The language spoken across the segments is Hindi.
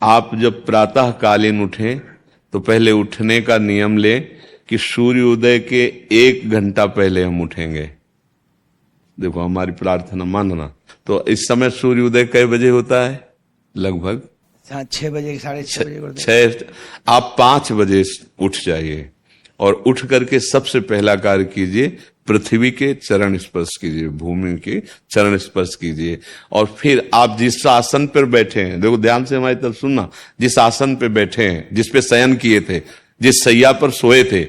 आप जब प्रातः कालीन उठें तो पहले उठने का नियम लें कि सूर्योदय के 1 घंटा पहले हम उठेंगे। देखो हमारी प्रार्थना मानना। तो इस समय सूर्योदय कई बजे होता है? लगभग 6 बजे 6:30 बजे। आप 5 बजे उठ जाइए और उठ करके सबसे पहला कार्य कीजिए, पृथ्वी के चरण स्पर्श कीजिए, भूमि के चरण स्पर्श कीजिए। और फिर आप जिस आसन पर बैठे हैं, देखो ध्यान से हमारी तरफ सुनना, जिस आसन पे बैठे हैं, जिस पे शयन किए थे, जिस सैया पर सोए थे,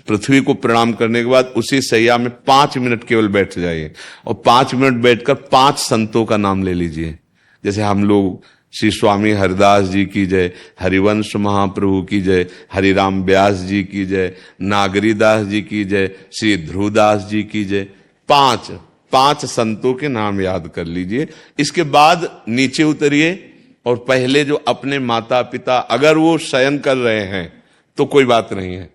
पृथ्वी को प्रणाम करने के बाद उसी सैया में 5 मिनट केवल बैठ जाइए और 5 मिनट बैठकर 5 संतों का नाम ले लीजिए। जैसे हम लोग श्री स्वामी हरिदास जी की जय, हरिवंश महाप्रभु की जय, हरिराम व्यास जी की जय, नागरीदास जी की जय, श्री ध्रुवदास जी की जय, 5 संतों के नाम याद कर लीजिए। इसके बाद नीचे उतरिए और पहले जो अपने माता पिता, अगर वो शयन कर रहे हैं तो कोई बात नहीं है,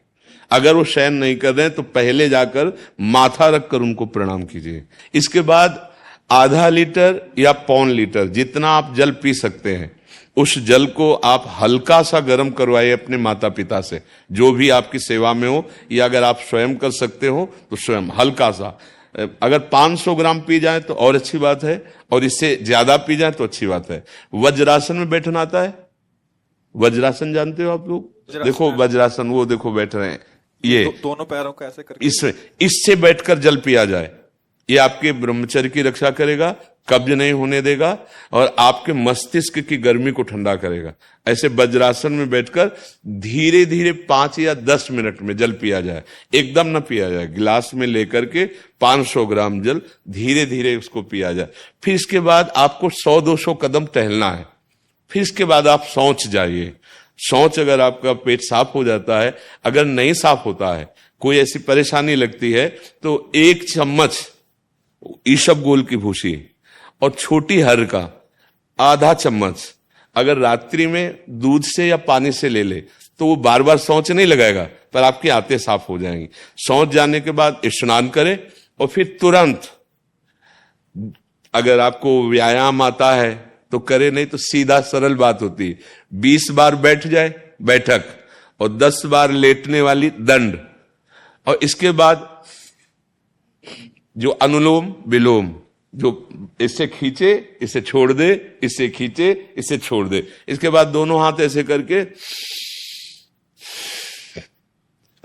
अगर वो शयन नहीं कर रहे हैं तो पहले जाकर माथा रखकर उनको प्रणाम कीजिए। इसके बाद आधा लीटर या 1.25 लीटर जितना आप जल पी सकते हैं, उस जल को आप हल्का सा गर्म करवाइए अपने माता पिता से, जो भी आपकी सेवा में हो, या अगर आप स्वयं कर सकते हो तो स्वयं हल्का सा। अगर 500 ग्राम पी जाए तो और अच्छी बात है, और इससे ज्यादा पी जाए तो अच्छी बात है। वज्रासन में बैठना आता है? वज्रासन जानते हो आप लोग? देखो वज्रासन, वो देखो बैठ रहे हैं, ये दोनों पैरों को ऐसे करके इससे बैठकर जल पिया जाए। ये आपके ब्रह्मचर्य की रक्षा करेगा, कब्ज नहीं होने देगा और आपके मस्तिष्क की गर्मी को ठंडा करेगा। ऐसे वज्रासन में बैठकर धीरे धीरे 5 या 10 मिनट में जल पिया जाए, एकदम ना पिया जाए। गिलास में लेकर के 500 ग्राम जल धीरे धीरे उसको पिया जाए। फिर इसके बाद आपको 100-200 कदम टहलना है। फिर इसके बाद आप शौच जाइए। शौच, अगर आपका पेट साफ हो जाता है, अगर नहीं साफ होता है, कोई ऐसी परेशानी लगती है, तो 1 चम्मच ईसबगोल की भूसी और छोटी हर का आधा चम्मच अगर रात्रि में दूध से या पानी से ले ले तो वो बार बार शौच नहीं लगाएगा, पर आपकी आंतें साफ हो जाएंगी। शौच जाने के बाद स्नान करें और फिर तुरंत, अगर आपको व्यायाम आता है तो करे, नहीं तो सीधा सरल बात होती है, 20 बार बैठ जाए बैठक और 10 बार लेटने वाली दंड। और इसके बाद जो अनुलोम विलोम, जो इससे खींचे इसे छोड़ दे, इससे खींचे इसे छोड़ दे, इसके बाद दोनों हाथ ऐसे करके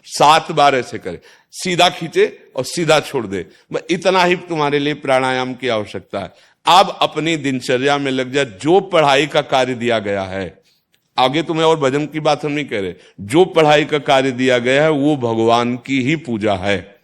7 बार ऐसे करे, सीधा खींचे और सीधा छोड़ दे। इतना ही तुम्हारे लिए प्राणायाम की आवश्यकता है। अब अपनी दिनचर्या में लग जा। जो पढ़ाई का कार्य दिया गया है, आगे तुम्हें और भजन की बात हम नहीं कह रहे, जो पढ़ाई का कार्य दिया गया है वो भगवान की ही पूजा है।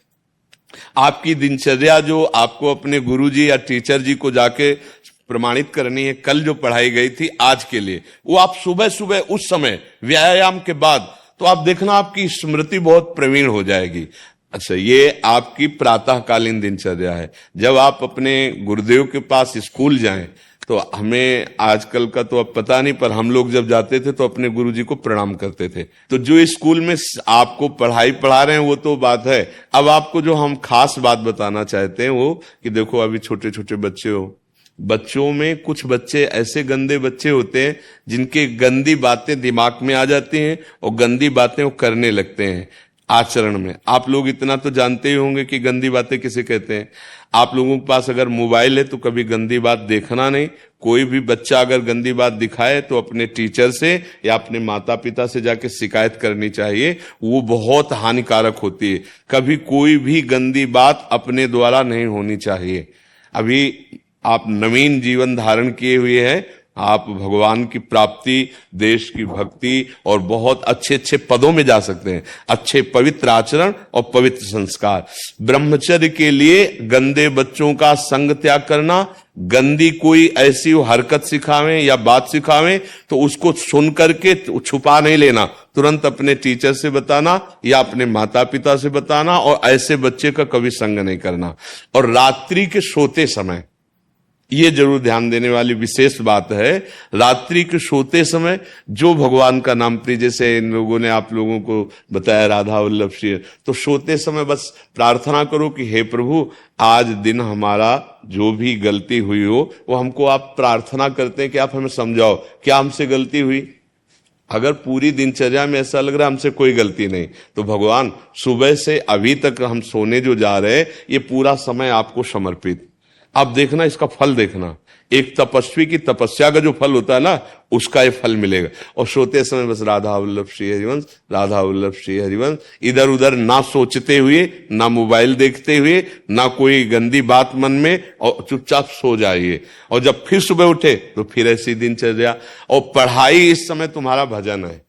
आपकी दिनचर्या जो आपको अपने गुरुजी या टीचर जी को जाके प्रमाणित करनी है, कल जो पढ़ाई गई थी आज के लिए, वो आप सुबह सुबह उस समय व्यायाम के बाद, तो आप देखना आपकी स्मृति बहुत प्रवीण हो जाएगी। अच्छा, ये आपकी प्रातःकालीन दिनचर्या है। जब आप अपने गुरुदेव के पास स्कूल जाएं, तो हमें आजकल का तो अब पता नहीं, पर हम लोग जब जाते थे तो अपने गुरुजी को प्रणाम करते थे। तो जो स्कूल में आपको पढ़ाई पढ़ा रहे हैं वो तो बात है, अब आपको जो हम खास बात बताना चाहते हैं वो कि देखो अभी छोटे छोटे बच्चे हो, बच्चों में कुछ बच्चे ऐसे गंदे बच्चे होते हैं जिनके गंदी बातें दिमाग में आ जाती हैं और गंदी बातें वो करने लगते हैं आचरण में। आप लोग इतना तो जानते ही होंगे कि गंदी बातें किसे कहते हैं। आप लोगों के पास अगर मोबाइल है तो कभी गंदी बात देखना नहीं। कोई भी बच्चा अगर गंदी बात दिखाए तो अपने टीचर से या अपने माता पिता से जाके शिकायत करनी चाहिए, वो बहुत हानिकारक होती है। कभी कोई भी गंदी बात अपने द्वारा नहीं होनी चाहिए। अभी आप नवीन जीवन धारण किए हुए हैं, आप भगवान की प्राप्ति, देश की भक्ति और बहुत अच्छे अच्छे पदों में जा सकते हैं। अच्छे पवित्र आचरण और पवित्र संस्कार। ब्रह्मचर्य के लिए गंदे बच्चों का संग त्याग करना, गंदी कोई ऐसी हरकत सिखावें या बात सिखावें तो उसको सुन करके छुपा नहीं लेना, तुरंत अपने टीचर से बताना या अपने माता पिता से बताना, और ऐसे बच्चे का कभी संग नहीं करना। और रात्रि के सोते समय ये जरूर ध्यान देने वाली विशेष बात है। रात्रि के सोते समय जो भगवान का नाम प्रिय, जैसे इन लोगों ने आप लोगों को बताया राधा वल्लभ श्री, तो सोते समय बस प्रार्थना करो कि हे प्रभु, आज दिन हमारा जो भी गलती हुई हो वो हमको आप प्रार्थना करते हैं कि आप हमें समझाओ क्या हमसे गलती हुई। अगर पूरी दिनचर्या में ऐसा लग रहा है हमसे कोई गलती नहीं, तो भगवान सुबह से अभी तक हम सोने जो जा रहे हैं ये पूरा समय आपको समर्पित। आप देखना, इसका फल देखना, एक तपस्वी की तपस्या का जो फल होता है ना, उसका ये फल मिलेगा। और सोते समय बस राधा वल्लभ श्री हरिवंश, राधा वल्लभ श्री हरिवंश, इधर उधर ना सोचते हुए, ना मोबाइल देखते हुए, ना कोई गंदी बात मन में, और चुपचाप सो जाइए। और जब फिर सुबह उठे तो फिर ऐसी दिनचर्या। और पढ़ाई इस समय तुम्हारा भजन है।